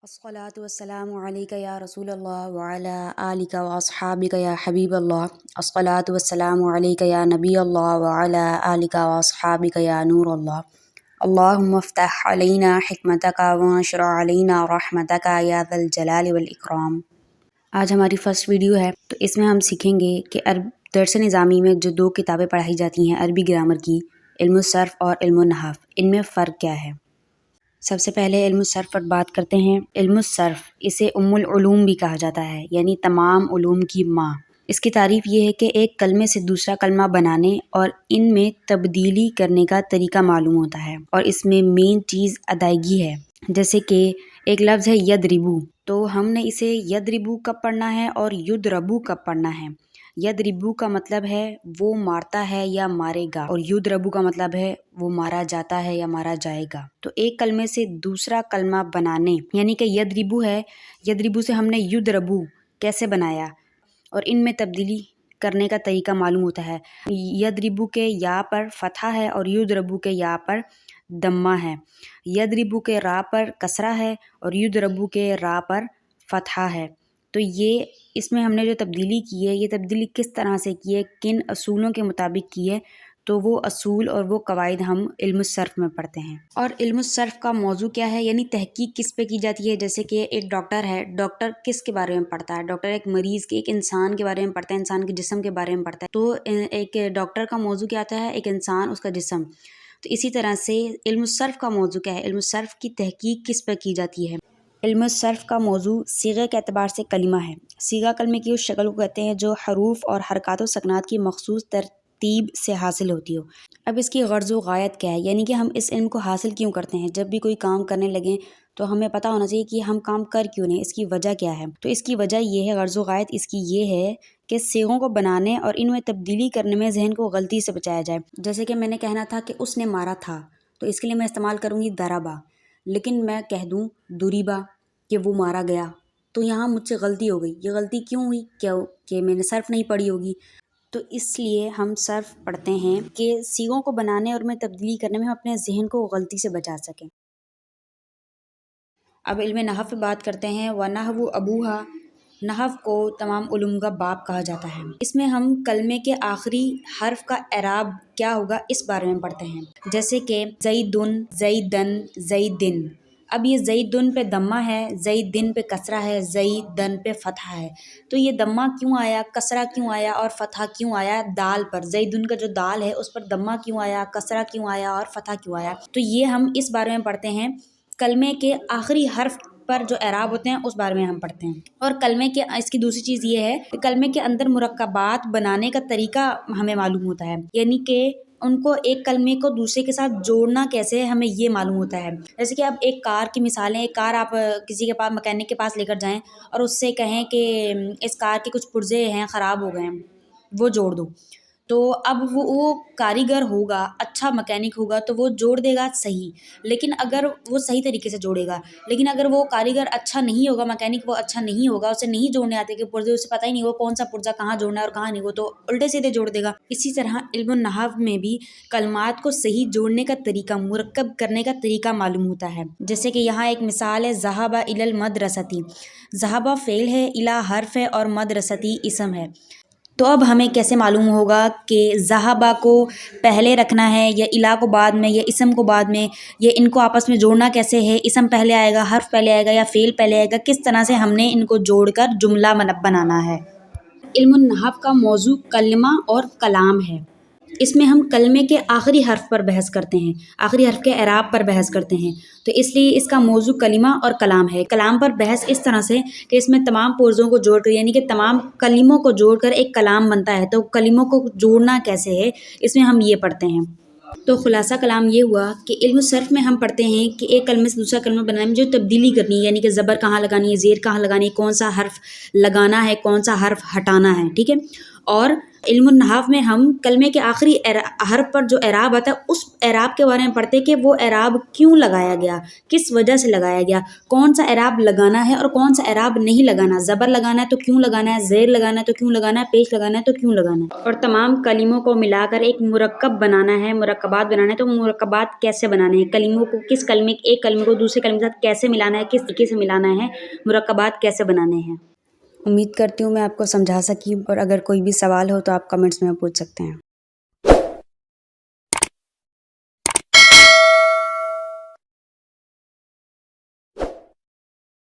الصلاة والسلام علیکہ یا رسول اللہ وعلی آلک و اصحابک یا حبیب اللہ الصلاة والسلام علیکہ یا نبی اللہ وعلی آلک و اصحابک یا نور اللہ اللہم افتح علینا حکمتک وانشر علینا رحمتک یا ذا الجلال والاکرام۔ آج ہماری فرسٹ ویڈیو ہے، تو اس میں ہم سیکھیں گے کہ درس نظامی میں جو دو کتابیں پڑھائی جاتی ہیں عربی گرامر کی، علم الصرف اور علم النحو، ان میں فرق کیا ہے۔ سب سے پہلے علم الصرف پر بات کرتے ہیں۔ علم الصرف اسے ام العلوم بھی کہا جاتا ہے، یعنی تمام علوم کی ماں۔ اس کی تعریف یہ ہے کہ ایک کلمے سے دوسرا کلمہ بنانے اور ان میں تبدیلی کرنے کا طریقہ معلوم ہوتا ہے، اور اس میں مین چیز ادائیگی ہے۔ جیسے کہ ایک لفظ ہے یضربو، تو ہم نے اسے یضربو کب پڑھنا ہے اور یضربو کب پڑھنا ہے۔ یضربو کا مطلب ہے وہ مارتا ہے یا مارے گا، اور یضربو کا مطلب ہے وہ مارا جاتا ہے یا مارا جائے گا۔ تو ایک کلمے سے دوسرا کلمہ بنانے، یعنی کہ یضربو ہے، یضربو سے ہم نے یضربو کیسے بنایا اور ان میں تبدیلی کرنے کا طریقہ معلوم ہوتا ہے۔ یضربو کے یا پر فتحہ ہے اور یضربو کے یا پر دمہ ہے۔ یضربو کے را پر کسرہ ہے اور یضربو کے را پر فتحہ ہے۔ تو یہ اس میں ہم نے جو تبدیلی کی ہے، یہ تبدیلی کس طرح سے کی ہے، کن اصولوں کے مطابق کی ہے، تو وہ اصول اور وہ قواعد ہم علم الصرف میں پڑھتے ہیں۔ اور علم الصرف کا موضوع کیا ہے، یعنی تحقیق کس پہ کی جاتی ہے۔ جیسے کہ ایک ڈاکٹر ہے، ڈاکٹر کس کے بارے میں پڑھتا ہے، ڈاکٹر ایک مریض کے، ایک انسان کے بارے میں پڑھتا ہے، انسان کے جسم کے بارے میں پڑھتا ہے۔ تو ایک ڈاکٹر کا موضوع کیا آتا ہے، ایک انسان، اس کا جسم۔ تو اسی طرح سے علم الصرف کا موضوع کیا ہے، علم الصرف کی تحقیق کس پہ کی جاتی ہے۔ علم الصرف کا موضوع صیغے کے اعتبار سے کلمہ ہے۔ صیغہ کلمے کی اس شکل کو کہتے ہیں جو حروف اور حرکات و سکنات کی مخصوص ترتیب سے حاصل ہوتی ہو۔ اب اس کی غرض و غایت کیا ہے، یعنی کہ ہم اس علم کو حاصل کیوں کرتے ہیں۔ جب بھی کوئی کام کرنے لگیں تو ہمیں پتہ ہونا چاہیے کہ ہم کام کر کیوں نہیں، اس کی وجہ کیا ہے۔ تو اس کی وجہ یہ ہے، غرض و غایت اس کی یہ ہے کہ صیغوں کو بنانے اور ان میں تبدیلی کرنے میں ذہن کو غلطی سے بچایا جائے۔ جیسے کہ میں نے کہنا تھا کہ اس نے مارا تھا، تو اس کے لیے میں استعمال کروں گی ضربا، لیکن میں کہہ دوں ضربا کہ وہ مارا گیا، تو یہاں مجھ سے غلطی ہو گئی۔ یہ غلطی کیوں ہوئی، کہ میں نے صرف نہیں پڑھی ہوگی۔ تو اس لیے ہم صرف پڑھتے ہیں کہ صیغوں کو بنانے اور میں تبدیلی کرنے میں ہم اپنے ذہن کو غلطی سے بچا سکیں۔ اب علم نحو پہ بات کرتے ہیں۔ وَنَحْوُ أَبُوهَا، نحو کو تمام علوم کا باپ کہا جاتا ہے۔ اس میں ہم کلمے کے آخری حرف کا اعراب کیا ہوگا اس بارے میں پڑھتے ہیں۔ جیسے کہ زیدن، زیدن، زیدن۔ اب یہ زیدن پہ دمہ ہے، زیدن پہ کسرہ ہے، زیدن پہ فتحہ ہے۔ تو یہ دمہ کیوں آیا، کسرہ کیوں آیا اور فتحہ کیوں آیا دال پر۔ زیدن کا جو دال ہے اس پر دمہ کیوں آیا، کسرہ کیوں آیا اور فتحہ کیوں آیا۔ تو یہ ہم اس بارے میں پڑھتے ہیں۔ کلمے کے آخری حرف پر جو اعراب ہوتے ہیں اس بارے میں ہم پڑھتے ہیں۔ اور کلمے کے اس کی دوسری چیز یہ ہے کہ کلمے کے اندر مرکبات بنانے کا طریقہ ہمیں معلوم ہوتا ہے، یعنی کہ ان کو ایک کلمے کو دوسرے کے ساتھ جوڑنا کیسے ہے ہمیں یہ معلوم ہوتا ہے۔ جیسے کہ اب ایک کار کی مثال ہے، ایک کار آپ کسی کے پاس مکینک کے پاس لے کر جائیں اور اس سے کہیں کہ اس کار کے کچھ پرزے ہیں خراب ہو گئے ہیں، وہ جوڑ دو۔ تو اب وہ کاریگر ہوگا، اچھا مکینک ہوگا تو وہ جوڑ دے گا صحیح، لیکن اگر وہ صحیح طریقے سے جوڑے گا، لیکن اگر وہ کاریگر اچھا نہیں ہوگا، مکینک وہ اچھا نہیں ہوگا، اسے نہیں جوڑنے آتے کہ پرزے، اسے پتہ ہی نہیں وہ کون سا پرزا کہاں جوڑنا ہے اور کہاں نہیں، وہ تو الٹے سیدھے جوڑ دے گا۔ اسی طرح علم النحو میں بھی کلمات کو صحیح جوڑنے کا طریقہ، مرکب کرنے کا طریقہ معلوم ہوتا ہے۔ جیسے کہ یہاں ایک مثال ہے، ذهب الى المدرسة۔ ذهب فعل ہے، الى حرف ہے اور مدرستی اسم ہے۔ تو اب ہمیں کیسے معلوم ہوگا کہ ذہبہ کو پہلے رکھنا ہے یا الہ کو بعد میں یا اسم کو بعد میں، یا ان کو آپس میں جوڑنا کیسے ہے، اسم پہلے آئے گا، حرف پہلے آئے گا یا فعل پہلے آئے گا، کس طرح سے ہم نے ان کو جوڑ کر جملہ بنانا ہے۔ علم النحو کا موضوع کلمہ اور کلام ہے۔ اس میں ہم کلمے کے آخری حرف پر بحث کرتے ہیں، آخری حرف کے اعراب پر بحث کرتے ہیں۔ تو اس لیے اس کا موضوع کلمہ اور کلام ہے۔ کلام پر بحث اس طرح سے کہ اس میں تمام پرزوں کو جوڑ کر، یعنی کہ تمام کلموں کو جوڑ کر ایک کلام بنتا ہے، تو کلموں کو جوڑنا کیسے ہے اس میں ہم یہ پڑھتے ہیں۔ تو خلاصہ کلام یہ ہوا کہ علم الصرف میں ہم پڑھتے ہیں کہ ایک کلمے سے دوسرا کلمہ بنانے میں جو تبدیلی کرنی ہے، یعنی کہ زبر کہاں لگانی ہے، زیر کہاں لگانی ہے، کون سا حرف لگانا ہے، کون سا حرف ہٹانا ہے، ٹھیک ہے۔ اور علم النحاف میں ہم کلمے کے آخری حرف پر جو اعراب آتا ہے اس اعراب کے بارے میں پڑھتے ہیں کہ وہ اعراب کیوں لگایا گیا، کس وجہ سے لگایا گیا، کون سا اعراب لگانا ہے اور کون سا اعراب نہیں لگانا، زبر لگانا ہے تو کیوں لگانا ہے، زیر لگانا ہے تو کیوں لگانا ہے، پیش لگانا ہے تو کیوں لگانا ہے، اور تمام کلموں کو ملا کر ایک مرکب بنانا ہے، مرکبات بنانا ہے تو مرکبات کیسے بنانے ہیں، کلموں کو کس کلمے ایک کلمے کو دوسرے کلمے کے ساتھ کیسے ملانا ہے، کس طریقے سے ملانا ہے، مرکبات کیسے بنانے ہیں۔ امید کرتی ہوں میں آپ کو سمجھا سکی، اور اگر کوئی بھی سوال ہو تو آپ کمنٹس میں پوچھ سکتے ہیں۔